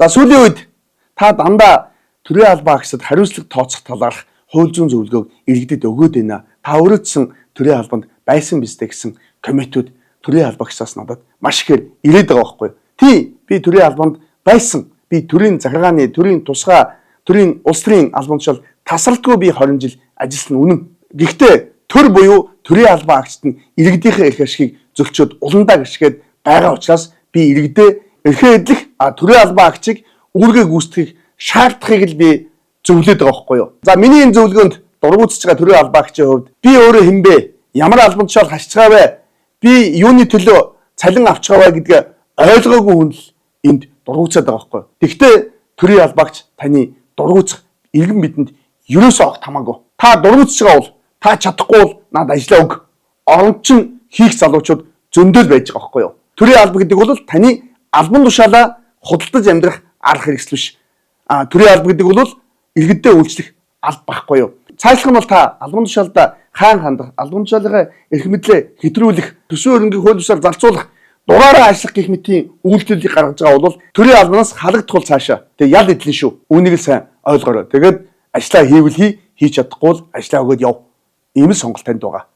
За сүүлийн үед та дандаа төрийн албаа агшид хариуцлага тооцох талаарх хууль зүйн зөвлөгөөг иргэдэд өгөөд байна. Та өөрөө ч төрийн албанд байсан биз дээ гэсэн комментүүд төрийн албаагчаас надад маш ихээр ирээд байгаа байхгүй юу? Тий, би төрийн албанд байсан. Би төрийн захиргааны, төрийн тусгай, төрийн улс төрийн албан тушаал тасралтгүй би 20 жил ажилласан үнэн. Гэхдээ төр буюу төрийн албан агчид нь иргэдийнхээ эрх ашигыг зөрчөөд уландаа гიშгээд байгаа учраас би иргэдээ эрхээ эдлэх төрийн албан агчийг үүргээ гүйцэтгэх шаардлагыг л би зөвлөд байгаа байхгүй юу? За миний энэ зөвлөгөөнд дургуутж байгаа төрийн албан агчийн хувьд би өөрөө хэн бэ? Ямар албан тушаал хашцгаа вэ? Би юуны төлөө цалин авч байгаа гэдгээ ойлгоогүй хүн л энд дургуутсаад байгаа байхгүй юу? Тэгвэл төрийн албаагч таны дургуутсах иргэн бидэнд ерөөсөө огт хамаагүй. Та дургуутж байгаа бол та чадахгүй бол над ажиллаа өг. Оронд чинь хийх залуучууд зөндөл байж байгаа байхгүй юу? Төрийн алба гэдэг бол таны албан тушаалаа худалдаж амьдрах арга хэрэгсэл биш. Төрийн алба гэдэг бол иргэдэд үйлчлэх алба байхгүй юу? Цаашлах нь бол та албан тушаалдаа хаан хандах, албан тушаалын эрх мэдлээ хэтрүүлэх, төсвийн хөрөнгийг хууль бусаар зарцуулах, дугаараа ажиллах гэх мэтийн үйлдэлийг гаргаж байгаа бол төрийн албанаас халагдтал цаашаа. Тэг ял идлэн шүү. Үүнийг л сайн ойлгоорой. Тэгээд ажлаа хийвэл хийж чадахгүй бол ажлаа өгөөд яв. Ийм л сонголт танд байгаа.